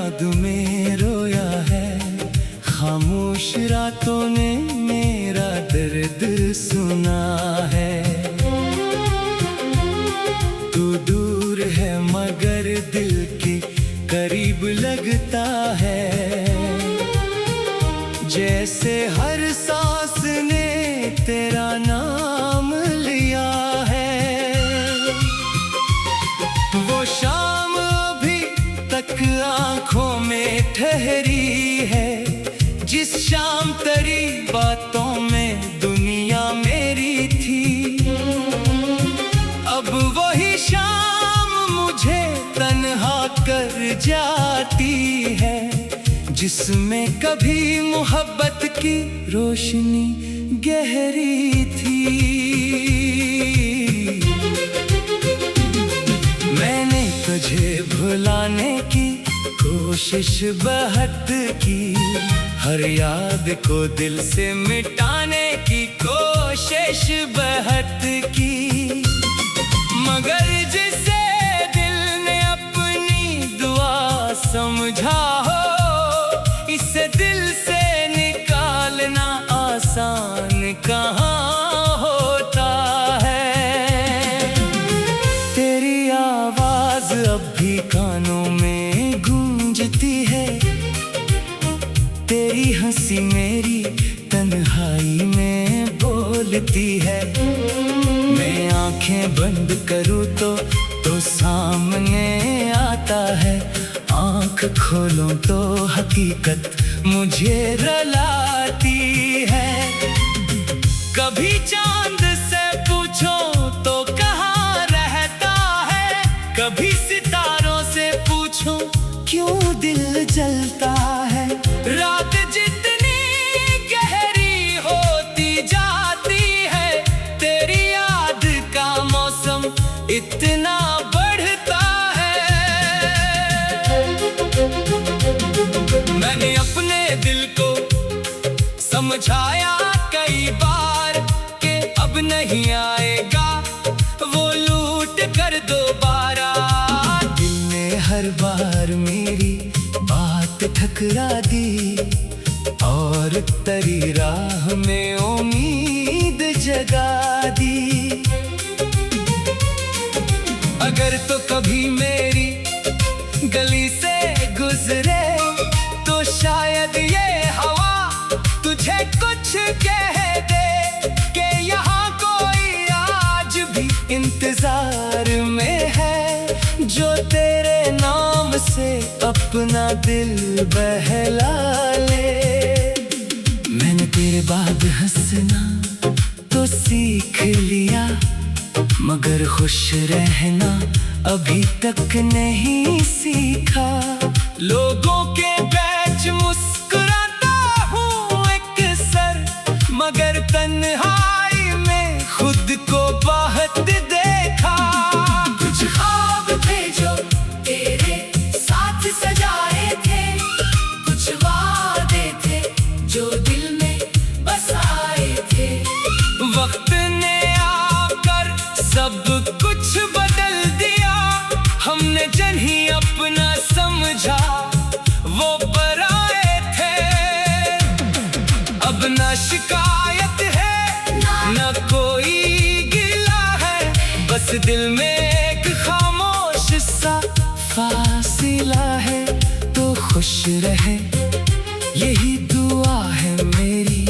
याद में रोया है, खामोश रातों ने मेरा दर्द सुना है। तू दूर है मगर दिल के करीब लगता है, जैसे हर सांस ने तेरा नाम लिया है। वो शाम अभी तक आंखों में ठहरी है, जिस शाम तेरी बातों में दुनिया मेरी थी। अब वही शाम मुझे तन्हा कर जाती है, जिसमें कभी मोहब्बत की रोशनी गहरी थी। मैंने तुझे भुलाने की कोशिश बहुत की, हर याद को दिल से मिटाने की कोशिश बहुत की, मगर जिसे दिल ने अपनी दुआ समझा हो, इसे दिल से निकालना आसान कहाँ होता है। तेरी आवाज अब भी कानों में गूंजती है, तेरी हंसी मेरी तन्हाई में बोलती है। मैं आंखें बंद करूँ तो सामने आता है, आंख खोलूं तो हकीकत मुझे रुलाती है। कभी चांद से पूछो तो कहाँ रहता है, कभी सितारों से पूछो क्यों दिल जलता है। रात जितनी गहरी होती जाती है, तेरी याद का मौसम इतना बढ़ता है। मैंने अपने दिल को समझाया कई बार कि अब नहीं आएगा वो लूट कर दोबारा। दिल ने हर बार मेरी बात ठकरा दी, और तेरी राह में उम्मीद जगा दी। अगर तो कभी मेरी गली से गुजरे तो शायद ये हवा तुझे कुछ कह दे कि यहाँ कोई आज भी इंतजार में है, जो तेरे नाम से अपना दिल बहला ले। मैंने तेरे बाद हंसना तो सीख लिया, मगर खुश रहना अभी तक नहीं सीखा। लोगों के बीच मुस्कुराता हूँ एक सर, मगर तन्हाई में खुद को बहुत देखा। कुछ ख्वाब थे जो तेरे साथ सजाए थे, कुछ वादे थे जो दिल में बसाए थे। वक्त ने आकर सब कुछ बदल दिया, हमने जन ही अपना समझा वो पराए थे। अब ना शिकायत है ना कोई गिला है, बस दिल में एक खामोश सा फासिला है। तो खुश रहे यही दुआ है मेरी,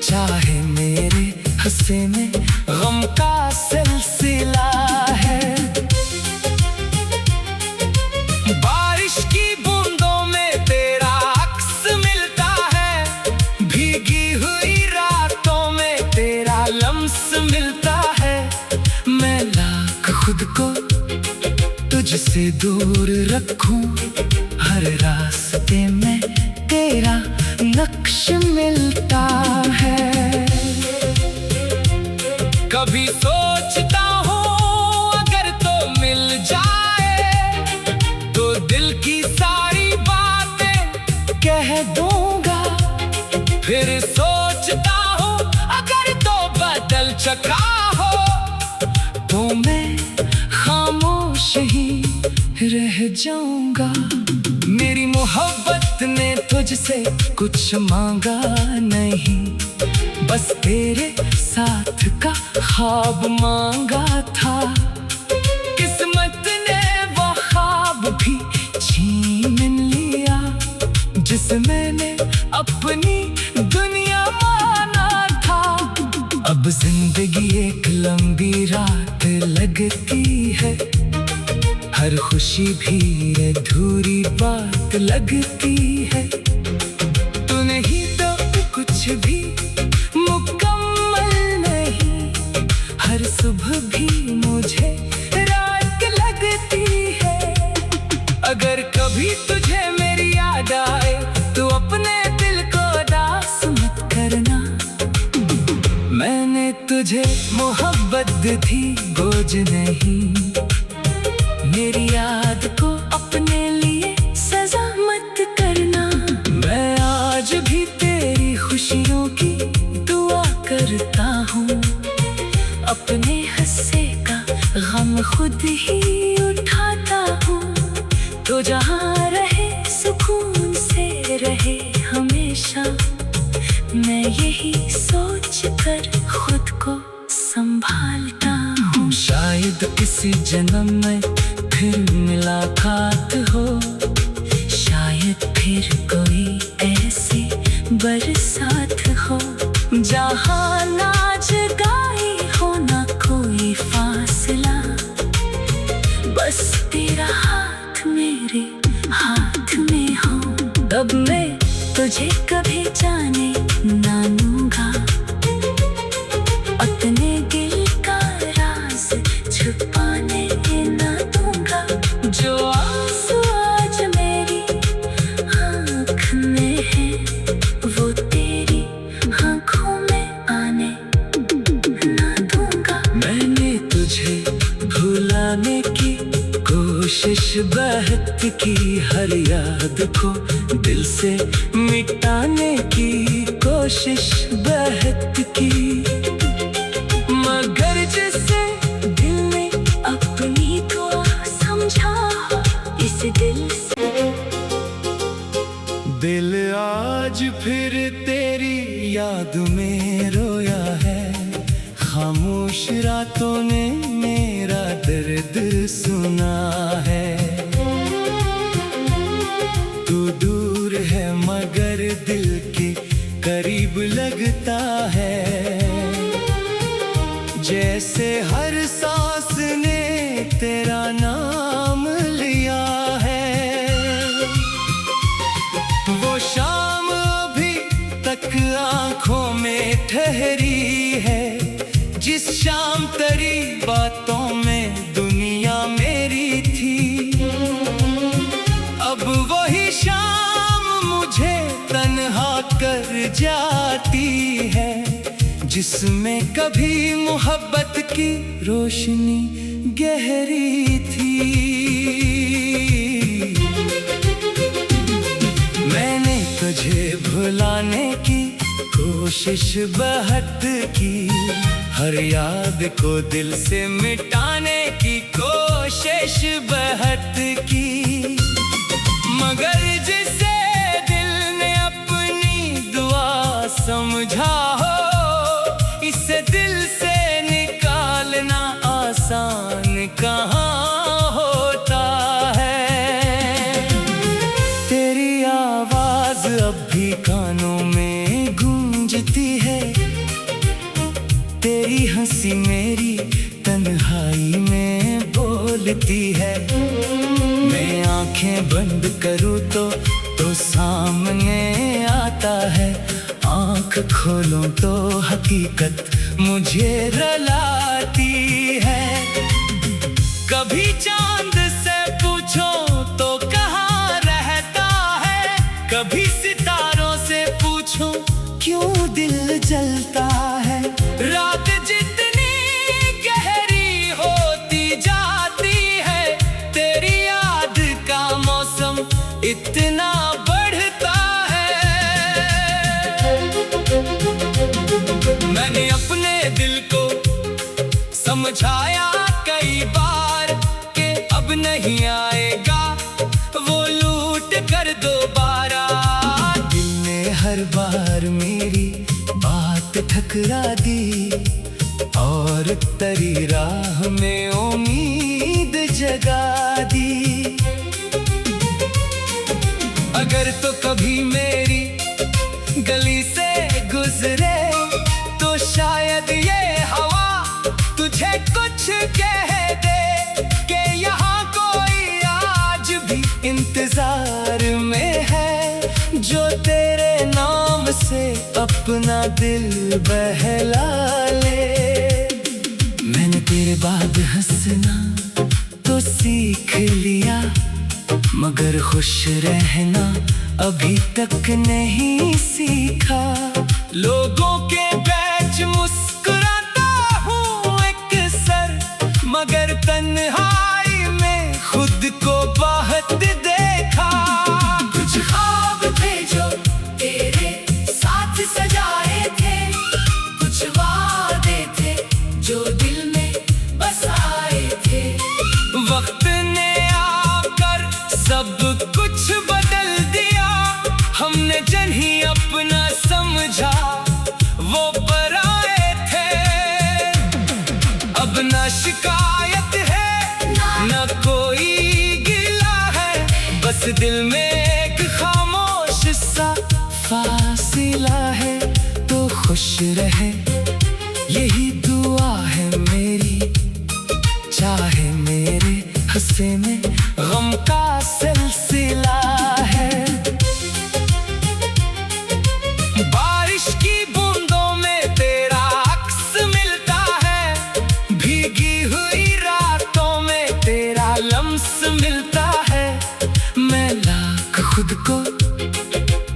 चाहे मेरे हंसे में गम का सिलसिला है। बारिश की बूंदों में तेरा अक्स मिलता है, भीगी हुई रातों में तेरा लम्स मिलता है। मैं लाख खुद को तुझसे दूर रखूं, हर रास्ते में तेरा नक्श मिलता है। कभी सोचता हूँ अगर तो मिल जाए तो दिल की सारी बातें कह दूंगा। फिर सोचता हूँ अगर तो बदल चुका हो तो मैं खामोश ही रह जाऊंगा। मेरी मोहब्बत ने तुझसे कुछ मांगा नहीं, बस तेरे साथ का ख्वाब मांगा था। किस्मत ने वो ख्वाब भी छीन लिया, जिसे मैंने अपनी दुनिया माना था। अब जिंदगी एक लंबी रात लगती है, हर खुशी भी अधूरी बात लगती है। तू नहीं तो कुछ भी मुकम्मल नहीं, हर सुबह भी मुझे रात लगती है। अगर कभी तुझे मेरी याद आए तो अपने दिल को उदास मत करना। मैंने तुझे मोहब्बत दी थी, बोझ नहीं। मेरी याद को अपने लिए सजा मत करना। मैं आज भी तेरी खुशियों की दुआ करता हूँ, अपने हिस्से का गम खुद ही उठाता हूँ। तो जहाँ रहे सुकून से रहे हमेशा, मैं यही सोच कर खुद को संभालता हूँ। शायद किसी जन्म में फिर मुलाकात हो, शायद फिर कोई ऐसी बरसात हो, जहाँ ना जुदाई हो ना कोई फासला। बस तेरा हाथ मेरे हाथ में हो, तब मैं तुझे कभी जाने ना लूंगा। अपने दिल का राज छुपाने ना दूंगा। जो आंसू आज मेरी आँख में है, वो तेरी आँखों में आने ना दूंगा। मैंने तुझे भुलाने की कोशिश बहुत की, हर याद को दिल से मिटाने की कोशिश बहुत की, मगर जिसे दिल ने अपनी दुआ समझा, इस दिल से दिल आज फिर तेरी याद में रोया है। खामोश रातों ने मेरा दर्द सुना है। तू दूर है मगर दिल के करीब लगता है, जैसे हर सांस ने तेरा नाम लिया है। वो शाम अभी तक आंखों में ठहरी है, जिस शाम तेरी बातों में दुनिया मेरी थी। अब वही शाम मुझे तन्हा कर जाती है, जिसमें कभी मोहब्बत की रोशनी गहरी थी। मैंने तुझे भुलाने की कोशिश बहुत की, हर याद को दिल से मिटाने की कोशिश बहुत की, मगर जिसे दिल ने अपनी दुआ समझा हो, इसे दिल से निकालना आसान कहाँ होता है। तेरी आवाज अब भी कानों में गूंजती है, तेरी हंसी मेरी तन्हाई में बोलती है। मैं आंखें बंद करूँ तो सामने आता है, आंख खोलूं तो हकीकत मुझे रुलाती है। कभी चांद से पूछो तो कहाँ रहता है, कभी सितारों से पूछो क्यों दिल जलता है। रात जितनी गहरी होती जाती है, तेरी याद का मौसम इतना बढ़ता है। मैंने अपने दिल को समझाया कई बार कि अब नहीं आएगा वो लूट मुस्कुरा दी और तेरी राह में उम्मीद जगा दी। अगर तो कभी मेरी गली से गुजरे तो शायद ये हवा तुझे कुछ कह दे कि यहाँ कोई आज भी इंतजार में है, जो तेरे नाम से अपना दिल बहला ले। मैंने तेरे बाद हंसना तो सीख लिया, मगर खुश रहना अभी तक नहीं सीखा। लोगों के बीच मुस्कुराता हूँ एक सर, मगर तन्हाई में खुद को बहुत देखा। कुछ ख्वाब थे जो तेरे साथ सजाए थे, कुछ वादे थे जो दिल में बसाए थे। वक्त ने आकर सब कुछ बदल दिया, हमने जन ही अपना समझा वो पराए थे। अब ना शिकायत है ना कोई गिला है, बस दिल में एक खामोश सा फासिला है। तो खुश रहे यही दुआ है मेरी, चाहे मेरे हंसे में गम का सिलसिला है। बारिश की बूंदों में तेरा अक्स मिलता है, भीगी हुई रातों में तेरा लम्स मिलता है। मैं लाख खुद को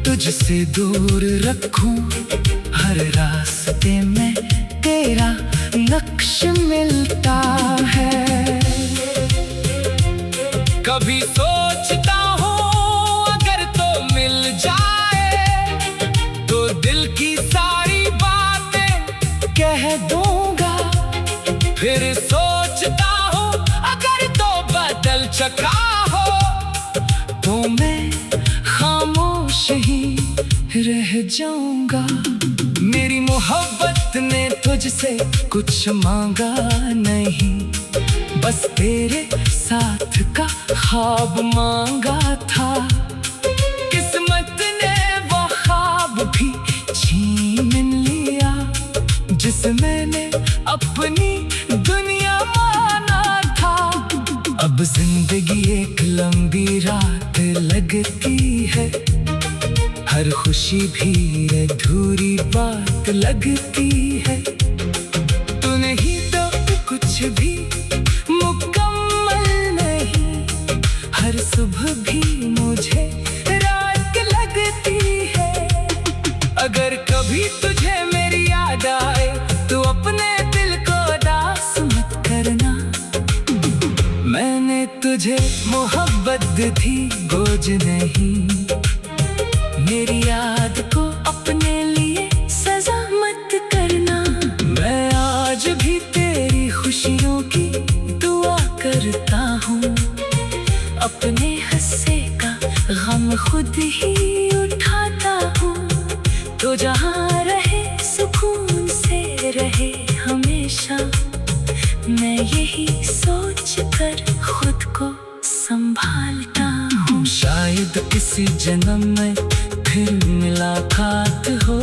तुझसे दूर रखूं, हर रास्ते में तेरा नक्श मिलता है। कभी सोचता हूँ अगर तो मिल जाए तो दिल की सारी बातें कह दूंगा। फिर सोचता हूँ अगर तो बदल चुका हो तो मैं खामोश ही रह जाऊंगा। मेरी मोहब्बत ने तुझसे कुछ मांगा नहीं, बस तेरे साथ का ख्वाब मांगा था। किस्मत ने वो ख्वाब भी छीन लिया, जिसे मैंने अपनी दुनिया माना था। अब जिंदगी एक लंबी रात लगती है, हर खुशी भी अधूरी बात लगती है। तू नहीं तो कुछ भी मुकम्मल नहीं, हर सुबह भी मुझे रात लगती है। अगर कभी तुझे मेरी याद आए तो अपने दिल को उदास मत करना। मैंने तुझे मोहब्बत दी थी, बोझ नहीं। मेरी याद को अपने लिए सजा मत करना। मैं आज भी तेरी खुशियों की दुआ करता हूँ, अपने हिस्से का गम खुद ही उठाता हूँ। तो जहाँ रहे सुकून से रहे हमेशा, मैं यही सोच कर खुद को संभालता हूँ। शायद किसी जन्म में फिर मुलाकात हो,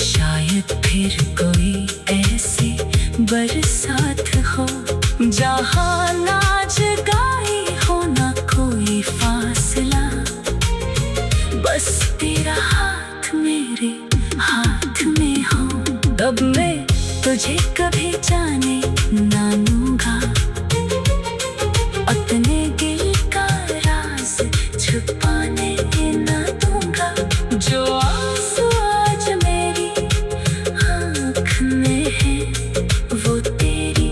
शायद फिर कोई ऐसी बरसात हो, जहाँ नाच गाई हो ना कोई फासला। बस तेरा हाथ मेरे हाथ में हो, तब मैं तुझे कभी जाने ना लूंगा। अपने दिल का राज छुपाने ना दूंगा। जो आंसू आज मेरी आँख में है, वो तेरी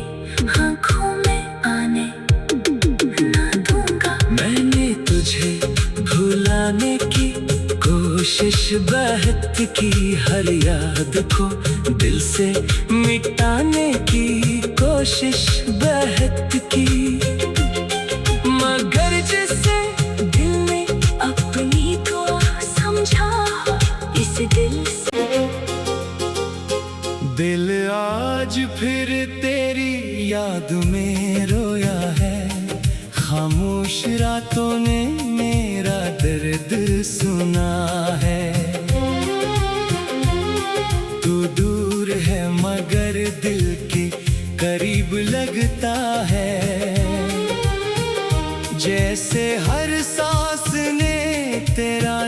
आँखों में आने ना दूंगा। मैंने तुझे भुलाने की कोशिश बहुत की, हर याद को दिल से मिटाने की कोशिश बहुत की, मगर जिसे दिल ने अपनी दुआ समझा, इस दिल से दिल आज फिर तेरी याद में रोया है, खामोश रातों ने मेरा दर्द सुना है। तू दूर है मगर दिल के करीब लगता है, जैसे हर सांस ने तेरा